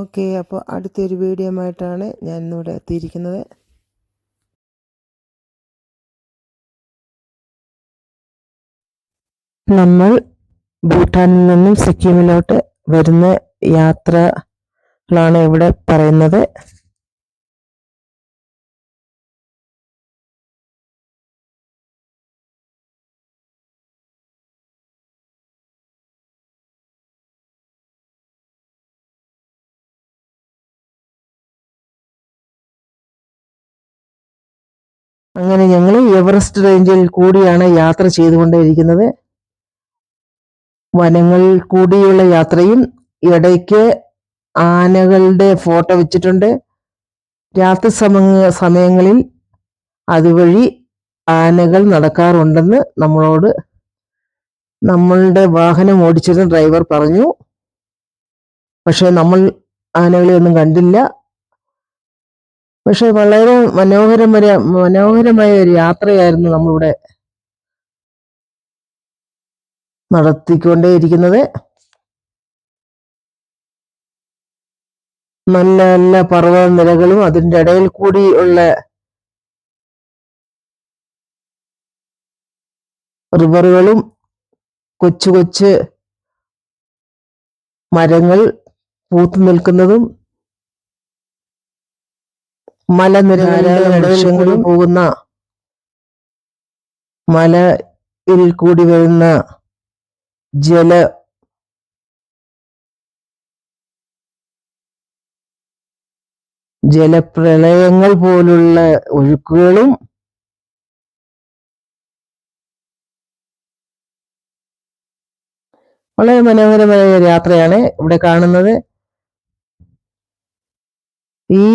Okay, അപ്പോൾ അടുത്തൊരു video ആയിട്ടാണ് ഞാൻ ഇന്നിവിടെ എത്തിയിരിക്കുന്നത്. നമ്മൾ ഭൂട്ടാനിൽ നിന്നും സിക്കിമിലോട്ട് വരുന്ന യാത്രകളാണ് ഇവിടെ പറയുന്നത്. അങ്ങനെ ഞങ്ങൾ എവറസ്റ്റ് റേഞ്ചിൽ കൂടിയാണ് യാത്ര ചെയ്തുകൊണ്ടേയിരിക്കുന്നത്. വനങ്ങളിൽ കൂടിയുള്ള യാത്രയും ഇടയ്ക്ക് ആനകളുടെ ഫോട്ടോ വെച്ചിട്ടുണ്ട്. രാത്രി സമയങ്ങളിൽ അതുവഴി ആനകൾ നടക്കാറുണ്ടെന്ന് നമ്മളോട് നമ്മളുടെ വാഹനം ഓടിച്ചിരുന്ന ഡ്രൈവർ പറഞ്ഞു. പക്ഷെ നമ്മൾ ആനകളെ ഒന്നും കണ്ടില്ല. പക്ഷെ വളരെ മനോഹരമായ ഒരു യാത്രയായിരുന്നു നമ്മളിവിടെ നടത്തിക്കൊണ്ടേയിരിക്കുന്നത്. നല്ല നല്ല പർവ്വത നിരകളും അതിൻ്റെ ഇടയിൽ കൂടി ഉള്ള റിവറുകളും കൊച്ചു കൊച്ചു മരങ്ങൾ പൂത്തു നിൽക്കുന്നതും മലനിരകളിലും പോകുന്ന മലയിൽ കൂടി വരുന്ന ജലപ്രളയങ്ങൾ പോലുള്ള ഒഴുക്കുകളും വളരെ മനോഹരമായ ഒരു യാത്രയാണ് ഇവിടെ കാണുന്നത്. ഈ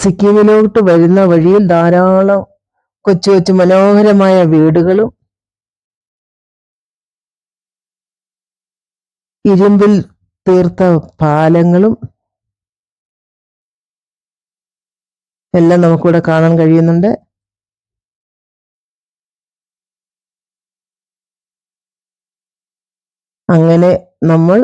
സിക്കിമിലോട്ട് വരുന്ന വഴിയിൽ ധാരാളം കൊച്ചു കൊച്ചു മനോഹരമായ വീടുകളും ഇരുമ്പിൽ തീർത്ത പാലങ്ങളും എല്ലാം നമുക്കിവിടെ കാണാൻ കഴിയുന്നുണ്ട്. അങ്ങനെ നമ്മൾ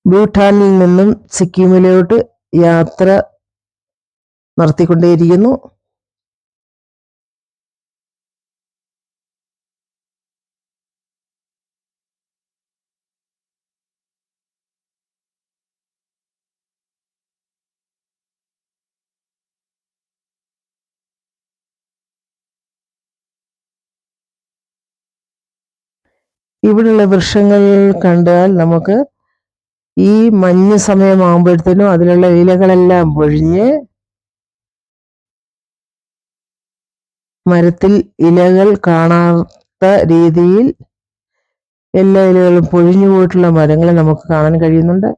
ഭൂട്ടാനിൽ നിന്നും സിക്കിമിലോട്ട് യാത്ര നടത്തിക്കൊണ്ടേയിരിക്കുന്നു. ഇവിടെയുള്ള വൃക്ഷങ്ങൾ കണ്ടാൽ നമുക്ക് ഈ മഞ്ഞ് സമയമാകുമ്പോഴത്തേനും അതിലുള്ള ഇലകളെല്ലാം പൊഴിഞ്ഞ് മരത്തിൽ ഇലകൾ കാണാത്ത രീതിയിൽ എല്ലാ ഇലകളും പൊഴിഞ്ഞു പോയിട്ടുള്ള മരങ്ങളെ നമുക്ക് കാണാൻ കഴിയുന്നുണ്ട്.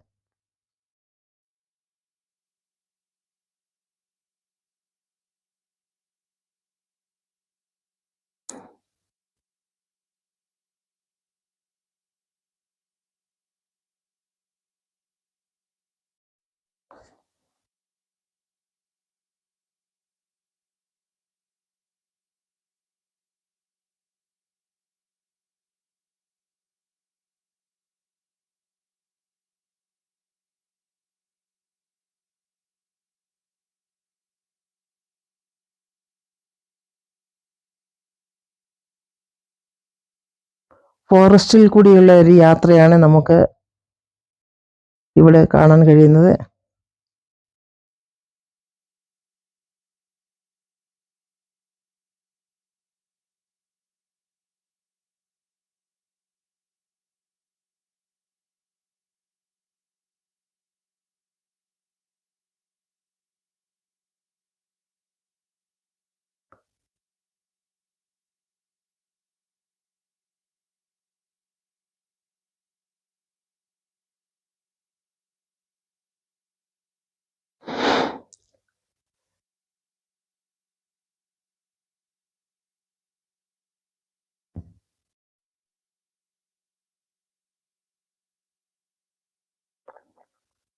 ഫോറസ്റ്റിൽ കൂടിയുള്ള ഒരു യാത്രയാണ് നമുക്ക് ഇവിടെ കാണാൻ കഴിയുന്നത്.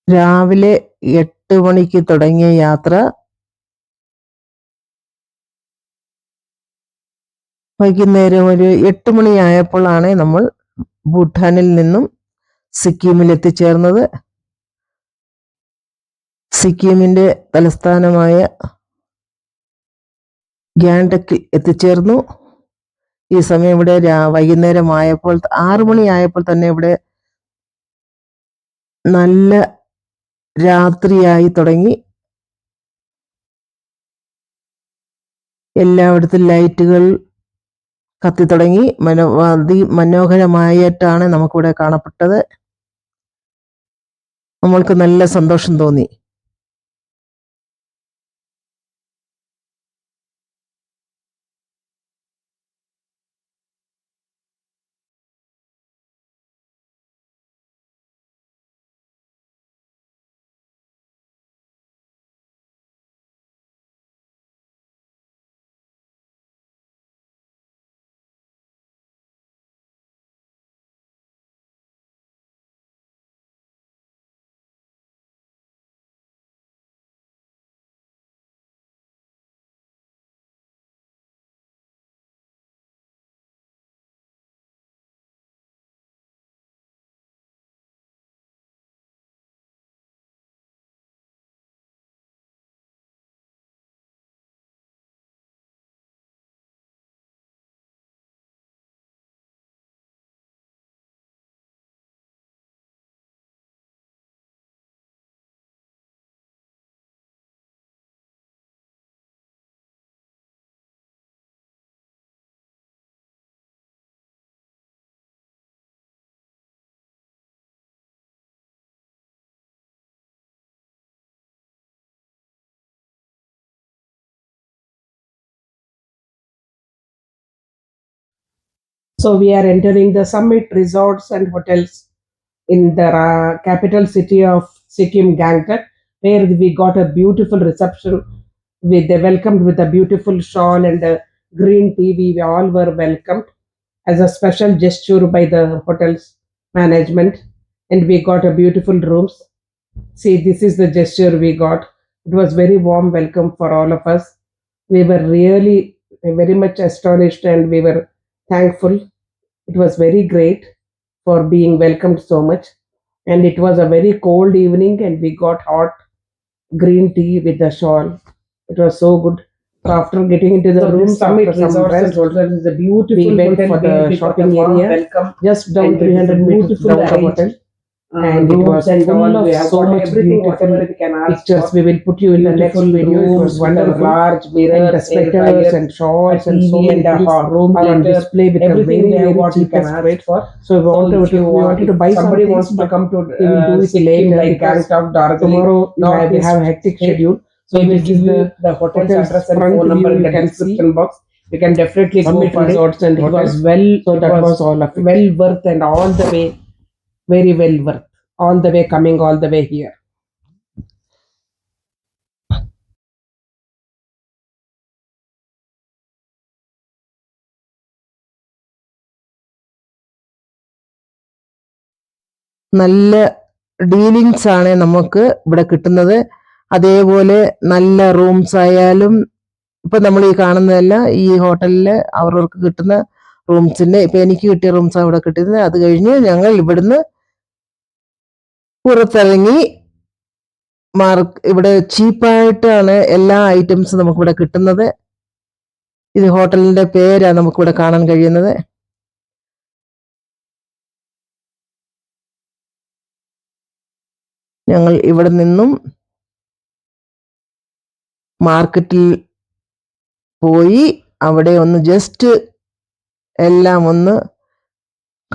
രാവിലെ 8 മണിക്ക് തുടങ്ങിയ യാത്ര വൈകുന്നേരം ഒരു 8 മണിയായപ്പോഴാണ് നമ്മൾ ഭൂട്ടാനിൽ നിന്നും സിക്കിമിൽ എത്തിച്ചേർന്നത്. സിക്കിമിന്റെ തലസ്ഥാനമായ ഗ്യാൻഡക്കിൽ എത്തിച്ചേർന്നു. ഈ സമയം ഇവിടെ വൈകുന്നേരമായപ്പോൾ 6 മണിയായപ്പോൾ തന്നെ ഇവിടെ നല്ല രാത്രിയായി തുടങ്ങി. എല്ലായിടത്തും ലൈറ്റുകൾ കത്തി തുടങ്ങി. മനോഹരമായിട്ടാണ് നമുക്കിവിടെ കാണപ്പെട്ടത്. നമ്മൾക്ക് നല്ല സന്തോഷം തോന്നി. So we are entering the Summit Resorts and Hotels in the capital city of Sikkim, Gangtok, where we got a beautiful reception. They welcomed with a beautiful shawl and a green tea. We all were welcomed as a special gesture by the hotel's management, and we got a beautiful rooms. See, this is the gesture we got. It was very warm welcome for all of us. We were really very much astonished and we were thankful. It was very great for being welcomed so much. And it was a very cold evening, and we got hot green tea with the shawl. It was so good. So after getting into the room, Summit Resorts and Hotels is a beautiful. We went for the shopping area, just down 300 meters down the hotel. And it was full of so much beautiful pictures. We will put you in the next video. It was wonderful. Large mirrors, and the sweaters and shawls and so many things are on display with everything a very what you can ask for. So if you wanted to buy somebody wants to come to we will do it later like Gangtok, Darjeeling. Tomorrow we have a hectic schedule. So we will give you the hotel's address and phone number in the description box. You can definitely go for resorts and it was well. So that was all of it. Well worth and all the way, very well worth. All the way coming all the way here. നല്ല dealings ആണ് നമുക്ക് ഇവിടെ കിട്ടുന്നത്. അതേപോലെ നല്ല rooms ആയാലും ഇപ്പൊ നമ്മൾ ഈ കാണുന്നതല്ല, ഈ ഹോട്ടലില് അവർക്ക് കിട്ടുന്ന റൂംസിന്റെ ഇപ്പൊ എനിക്ക് കിട്ടിയ റൂംസ് അവിടെ കിട്ടിയത്. അത് കഴിഞ്ഞ് ഞങ്ങൾ ഇവിടുന്ന് പുറത്തിറങ്ങി ഇവിടെ ചീപ്പായിട്ടാണ് എല്ലാ ഐറ്റംസും നമുക്കിവിടെ കിട്ടുന്നത്. ഇത് ഹോട്ടലിന്റെ പേരാണ് നമുക്കിവിടെ കാണാൻ കഴിയുന്നത്. ഞങ്ങൾ ഇവിടെ നിന്നും മാർക്കറ്റിൽ പോയി അവിടെ ഒന്ന് ജസ്റ്റ് എല്ലാം ഒന്ന്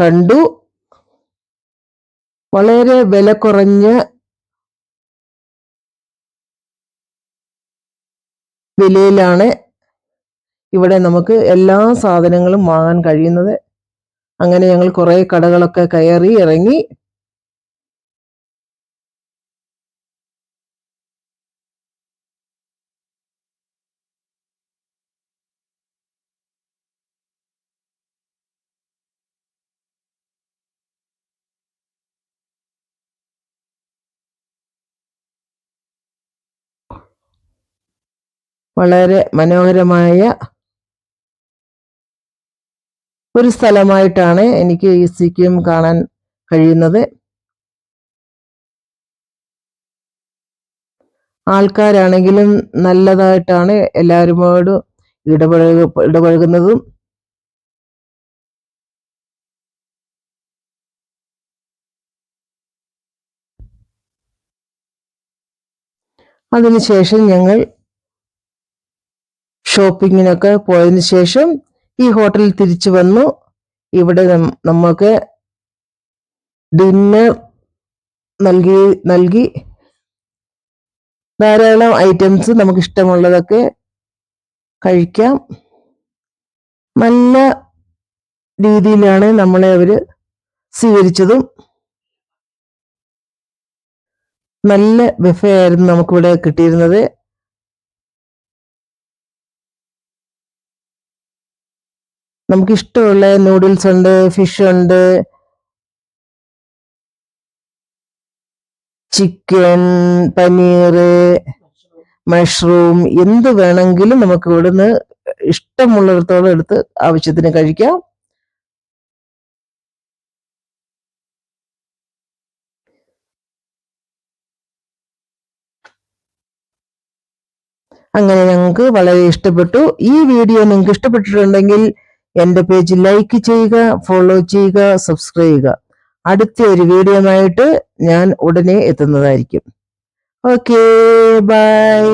കണ്ടു. വളരെ വില കുറഞ്ഞ വിലയിലാണ് ഇവിടെ നമുക്ക് എല്ലാ സാധനങ്ങളും വാങ്ങാൻ കഴിയുന്നത്. അങ്ങനെ ഞങ്ങൾ കുറെ കടകളൊക്കെ കയറി ഇറങ്ങി. വളരെ മനോഹരമായ ഒരു സ്ഥലമായിട്ടാണ് എനിക്ക് ഈ സിക്കിം കാണാൻ കഴിയുന്നത്. ആൾക്കാരാണെങ്കിലും നല്ലതായിട്ടാണ് എല്ലാവരുമോടും ഇടപഴകുന്നതും. അതിനുശേഷം ഞങ്ങൾ ഷോപ്പിങ്ങിനൊക്കെ പോയതിനു ശേഷം ഈ ഹോട്ടലിൽ തിരിച്ചു വന്നു. ഇവിടെ നമുക്ക് ഡിന്നർ നൽകി ധാരാളം ഐറ്റംസ് നമുക്ക് ഇഷ്ടമുള്ളതൊക്കെ കഴിക്കാം. നല്ല രീതിയിലാണ് നമ്മളെ അവര് സ്വീകരിച്ചതും. നല്ല ബുഫേ ആയിരുന്നു നമുക്കിവിടെ കിട്ടിയിരുന്നത്. നമുക്ക് ഇഷ്ടമുള്ള നൂഡിൽസ് ഉണ്ട്, ഫിഷ് ഉണ്ട്, ചിക്കൻ, പനീർ, മഷ്റൂം, എന്ത് വേണമെങ്കിലും നമുക്ക് ഇവിടുന്ന് ഇഷ്ടമുള്ളിടത്തോളം എടുത്ത് ആവശ്യത്തിന് കഴിക്കാം. അങ്ങനെ ഞങ്ങൾക്ക് വളരെ ഇഷ്ടപ്പെട്ടു. ഈ വീഡിയോ നിങ്ങൾക്ക് ഇഷ്ടപ്പെട്ടിട്ടുണ്ടെങ്കിൽ എൻ്റെ പേജ് ലൈക്ക് ചെയ്യുക, ഫോളോ ചെയ്യുക, സബ്സ്ക്രൈബ് ചെയ്യുക. അടുത്ത ഒരു വീഡിയോയുമായിട്ട് ഞാൻ ഉടനെ എത്തുന്നതായിരിക്കും. Okay, by.